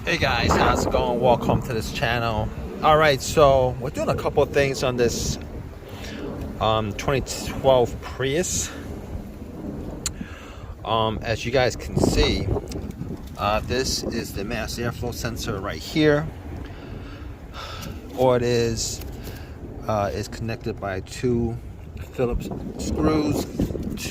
Hey guys, how's it going? Welcome to this channel. All right, so we're doing a couple of things on this 2012 Prius. As you guys can see, this is the mass airflow sensor right here. Or it is connected by two Phillips screws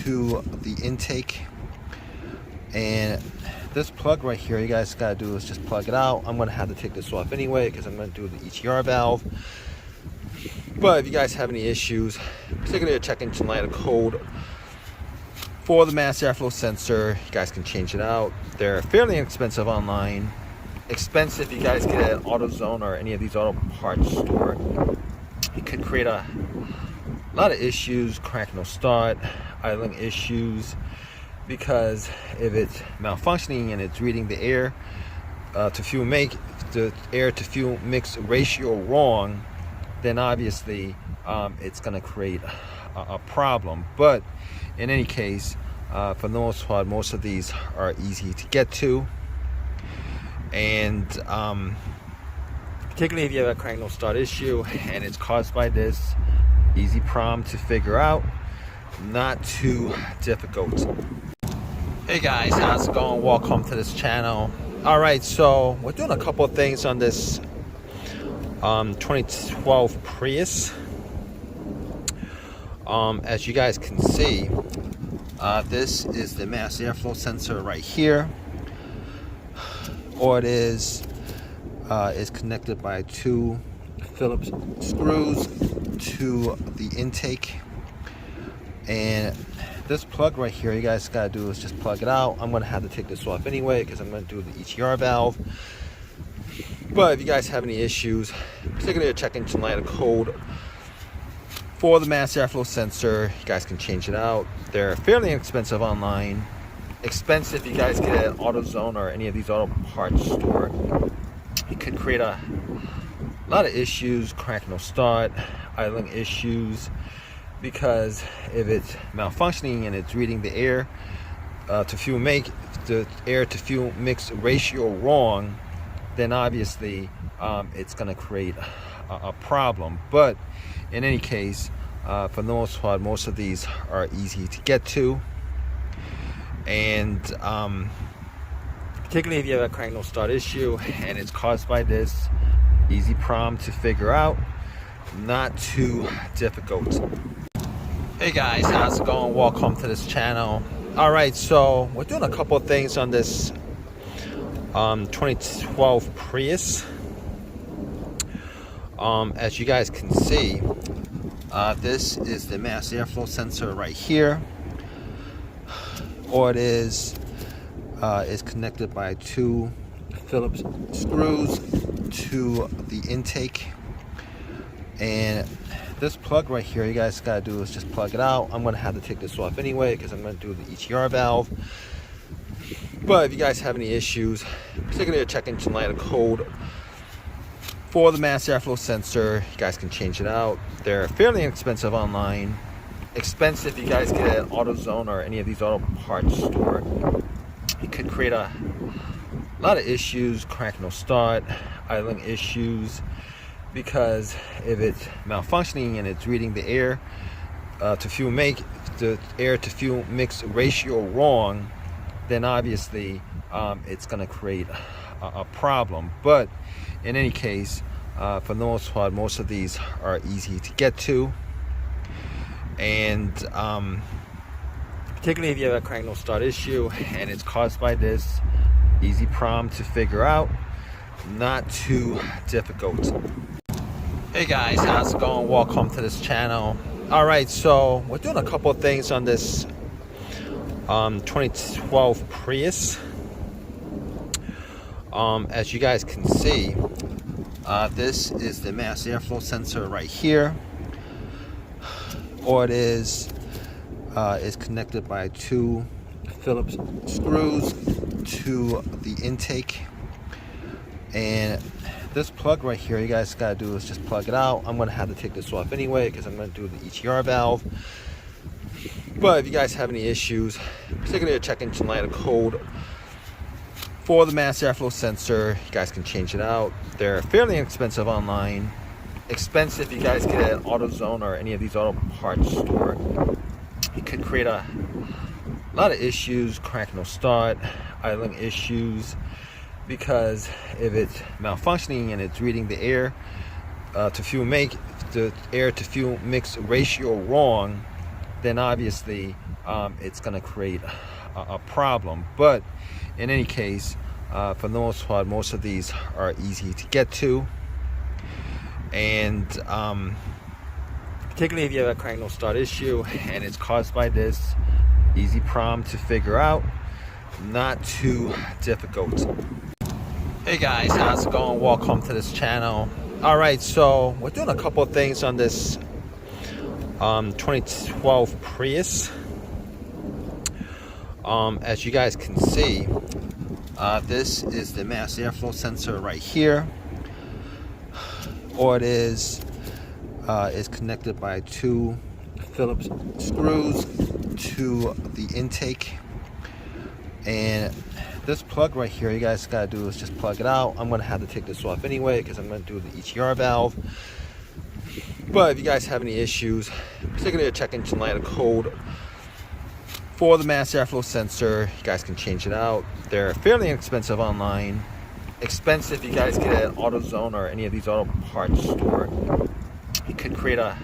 to the intake, and this plug right here, you guys gotta do is just plug it out. I'm gonna have to take this off anyway because I'm gonna do the ETR valve. But if you guys have any issues, particularly a check engine light code for the mass airflow sensor, you guys can change it out. They're fairly inexpensive online. Expensive if you guys get it at AutoZone or any of these auto parts store. It could create a lot of issues, crack no start, idling issues, because if it's malfunctioning and it's reading the air to fuel mix ratio wrong, then obviously it's going to create a problem. But in any case, for the most part, most of these are easy to get to, and particularly if you have a crank no start issue and it's caused by this, easy problem to figure out, not too difficult. Hey guys, how's it going? Welcome to this channel. All right, so we're doing a couple of things on this 2012 Prius. As you guys can see, this is the mass airflow sensor right here. Or it is connected by two Phillips screws to the intake, and this plug right here, you guys gotta do is just plug it out. I'm gonna have to take this off anyway because I'm gonna do the ETR valve. But if you guys have any issues, particularly a check engine light code for the mass airflow sensor, you guys can change it out. They're fairly inexpensive online. Expensive if you guys get it at AutoZone or any of these auto parts store. It could create a lot of issues, crack no start, idling issues, because if it's malfunctioning and it's reading the air to fuel mix ratio wrong, then obviously it's going to create a problem. But in any case, for the most part, most of these are easy to get to, and particularly if you have a crank no start issue and it's caused by this, easy problem to figure out, not too difficult. Hey guys, how's it going? Welcome to this channel. All right, so we're doing a couple of things on this 2012 Prius. As you guys can see, this is the mass airflow sensor right here. Or it is connected by two Phillips screws to the intake, and this plug right here, you guys gotta do is just plug it out. I'm gonna have to take this off anyway because I'm gonna do the ETR valve. But if you guys have any issues, particularly a check engine light code for the mass airflow sensor, you guys can change it out. They're fairly inexpensive online. Expensive if you guys get it at AutoZone or any of these auto parts store. It could create a lot of issues, crack no start, idling issues, because if it's malfunctioning and it's reading the air to fuel mix ratio wrong, then obviously it's going to create a problem. But in any case, for the most part, most of these are easy to get to, and particularly if you have a crank no start issue and it's caused by this, easy problem to figure out, not too difficult. Hey guys, how's it going? Welcome to this channel. All right, so we're doing a couple of things on this 2012 Prius. As you guys can see, this is the mass airflow sensor right here. Or it is connected by two Phillips screws to the intake, and this plug right here, you guys gotta do is just plug it out. I'm gonna have to take this off anyway because I'm gonna do the ETR valve. But if you guys have any issues, particularly a check engine light code for the mass airflow sensor. You guys can change it out. They're fairly inexpensive online. Expensive, you guys get it at AutoZone or any of these auto parts store. It could create a lot of issues, crank no start, idling issues, because if it's malfunctioning and it's reading the air to fuel the air to fuel mix ratio wrong, then obviously it's going to create a problem. But in any case, for the most part, most of these are easy to get to, and particularly if you have a crank no start issue and it's caused by this, easy problem to figure out, not too difficult. Hey guys, how's it going? Welcome to this channel. All right, so we're doing a couple of things on this 2012 Prius. As you guys can see, this is the mass airflow sensor right here. Or it is connected by two Phillips screws to the intake, and this plug right here, you guys gotta do is just plug it out. I'm gonna have to take this off anyway because I'm gonna do the EGR valve. But if you guys have any issues, particularly a check engine light code for the mass airflow sensor, you guys can change it out. They're fairly inexpensive online. Expensive, you guys get it at AutoZone or any of these auto parts store. It could create a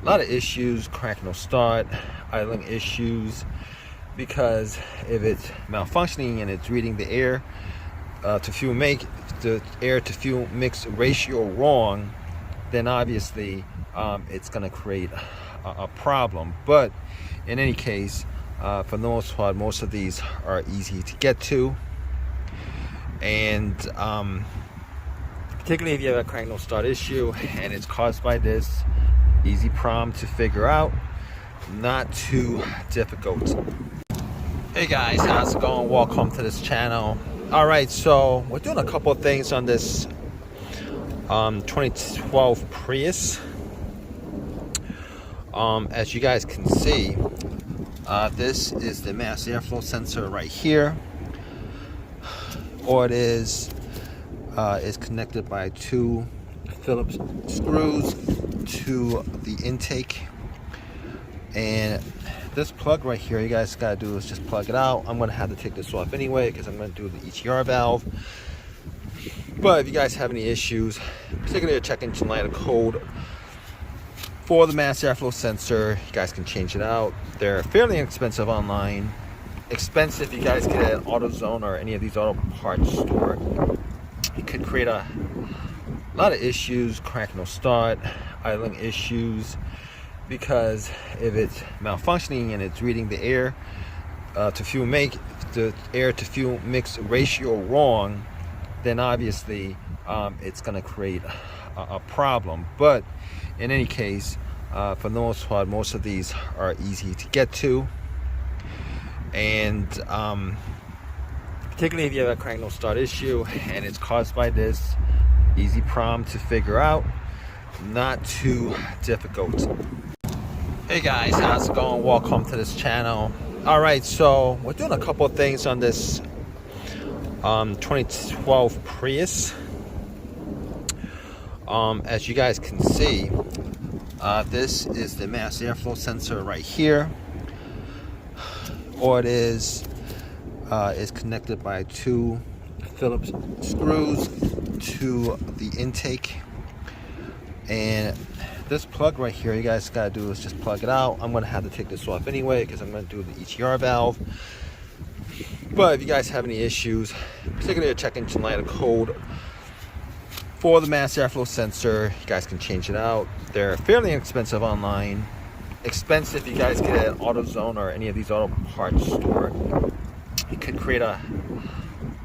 lot of issues, crank no start, idling issues, because if it's malfunctioning and it's reading the air to fuel the air to fuel mix ratio wrong, then obviously it's going to create a problem. But in any case, for the most part, most of these are easy to get to, and particularly if you have a crank no start issue and it's caused by this, easy problem to figure out, not too difficult. Hey guys, how's it going? Welcome to this channel. All right, so we're doing a couple of things on this 2012 Prius. As you guys can see, this is the mass airflow sensor right here. Or it is connected by two Phillips screws to the intake, and this plug right here, you guys gotta do is just plug it out. I'm gonna have to take this off anyway because I'm gonna do the EGR valve. But if you guys have any issues, particularly a check engine light code for the mass airflow sensor, you guys can change it out. They're fairly inexpensive online. Expensive, you guys get it at AutoZone or any of these auto parts store. It could create a lot of issues, crank no start, idling issues, because if it's malfunctioning and it's reading the air to fuel the air to fuel mix ratio wrong, then obviously it's going to create a problem. But in any case, for the most part, most of these are easy to get to, and particularly if you have a crank no start issue and it's caused by this, easy problem to figure out, not too difficult. Hey guys, how's it going? Welcome to this channel. All right, so we're doing a couple of things on this 2012 Prius. As you guys can see, this is the mass airflow sensor right here. Or it is connected by two Phillips screws to the intake, and this plug right here, you guys gotta do is just plug it out. I'm gonna have to take this off anyway because I'm gonna do the EGR valve. But if you guys have any issues, particularly a check engine light code for the mass airflow sensor, you guys can change it out. They're fairly inexpensive online. Expensive, you guys get it at AutoZone or any of these auto parts store. It could create a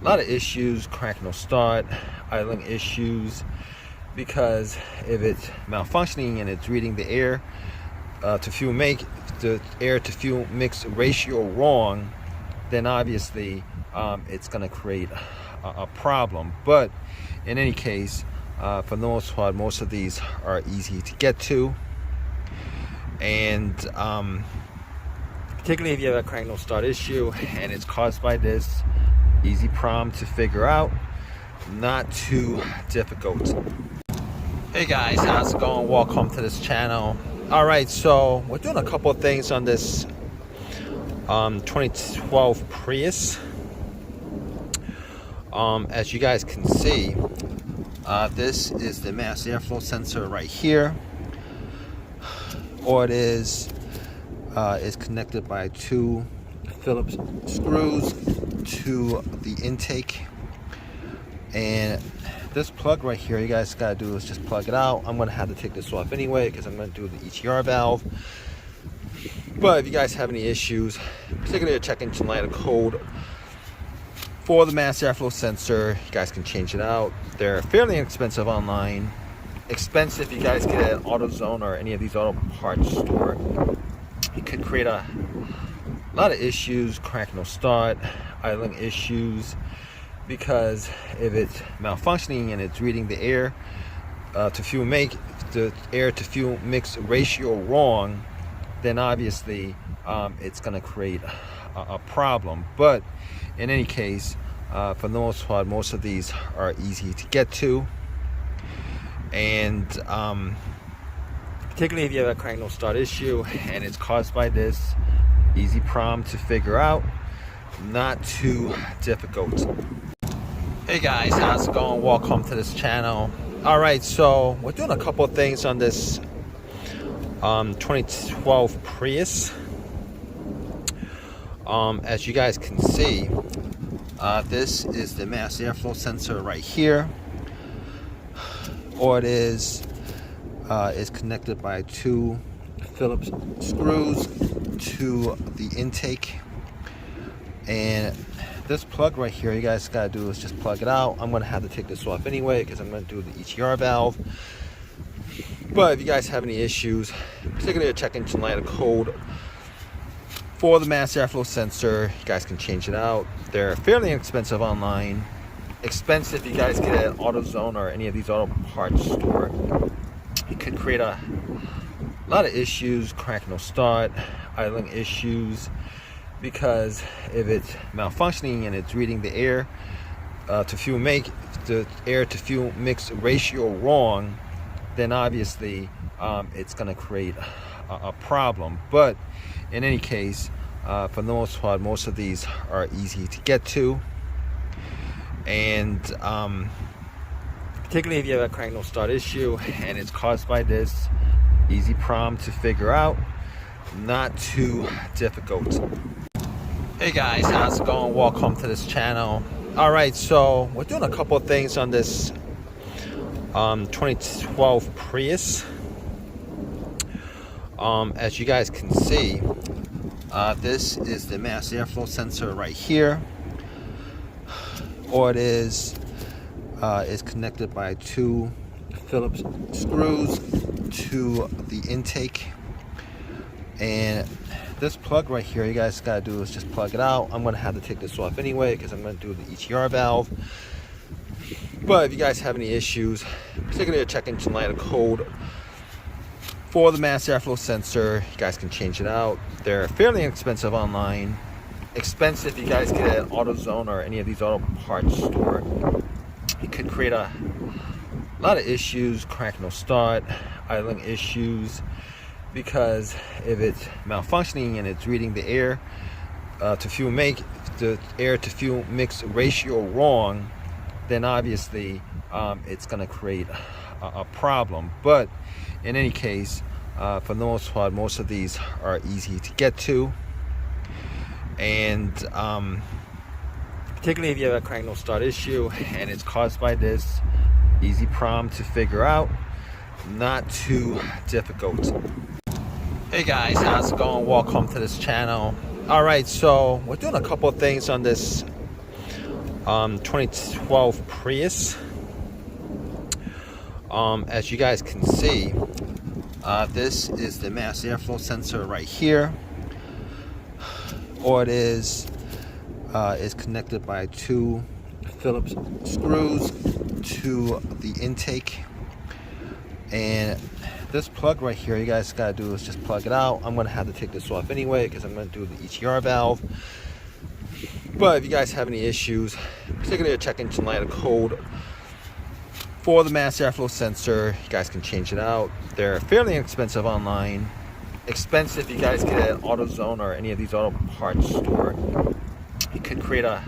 lot of issues, crank no start, idling issues, because if it's malfunctioning and it's reading the air to fuel the air to fuel mix ratio wrong, then obviously it's going to create a problem. But in any case, for the most part, most of these are easy to get to, and particularly if you have a crank no start issue and it's caused by this, Easy problem to figure out, not too difficult. Hey guys, how's it going? Welcome to this channel. All right, so we're doing a couple of things on this 2012 Prius. As you guys can see, this is the mass airflow sensor right here. Or it is connected by two Phillips screws to the intake. And this plug right here, you guys gotta do is just plug it out. I'm gonna have to take this off anyway because I'm gonna do the ETR valve. But if you guys have any issues, particularly a check engine light code for the mass airflow sensor, you guys can change it out. They're fairly inexpensive online. Expensive if you guys get it at AutoZone or any of these auto parts store. It could create a lot of issues, crack no start, idling issues, because if it's malfunctioning and it's reading the air to fuel mix ratio wrong, then obviously it's going to create a problem. But in any case, for the most part, most of these are easy to get to. And particularly if you have a crank no start issue and it's caused by this, easy problem to figure out, not too difficult. Hey guys, how's it going? Welcome to this channel. All right, so we're doing a couple of things on this 2012 Prius. As you guys can see, this is the mass airflow sensor right here. Or it is connected by two Phillips screws to the intake. And this plug right here, you guys gotta do is just plug it out. I'm gonna have to take this off anyway because I'm gonna do the ETR valve. But if you guys have any issues, particularly a check engine light code for the mass airflow sensor, you guys can change it out. They're fairly inexpensive online. Expensive if you guys get it at AutoZone or any of these auto parts store. It could create a lot of issues, crack no start, idling issues, because if it's malfunctioning and it's reading the air to fuel mix ratio wrong, then obviously it's going to create a problem. But in any case, for the most part, most of these are easy to get to. And particularly if you have a crank no start issue and it's caused by this, easy problem to figure out, not too difficult. Hey guys, how's it going? Welcome to this channel. All right, so we're doing a couple of things on this 2012 Prius. As you guys can see, this is the mass airflow sensor right here. Or it is connected by two Phillips screws to the intake. And this plug right here, you guys gotta do is just plug it out. I'm gonna have to take this off anyway because I'm gonna do the ETR valve. But if you guys have any issues, particularly a check engine light code for the mass airflow sensor, you guys can change it out. They're fairly inexpensive online. Expensive if you guys get it at AutoZone or any of these auto parts store. It could create a lot of issues, crack no start, idling issues, because if it's malfunctioning and it's reading the air to fuel mix ratio wrong, then obviously it's going to create a problem. But in any case, for the most part, most of these are easy to get to. And particularly if you have a crank no start issue and it's caused by this, easy problem to figure out, not too difficult. Hey guys, how's it going? Welcome to this channel. All right, so we're doing a couple of things on this 2012 Prius. As you guys can see, this is the mass airflow sensor right here. Or it is connected by two Phillips screws to the intake. And this plug right here, you guys gotta do is just plug it out. I'm gonna have to take this off anyway because I'm gonna do the ETR valve. But if you guys have any issues, particularly a check engine light code for the mass airflow sensor, you guys can change it out. They're fairly inexpensive online. Expensive, you guys get it at AutoZone or any of these auto parts store. You could create a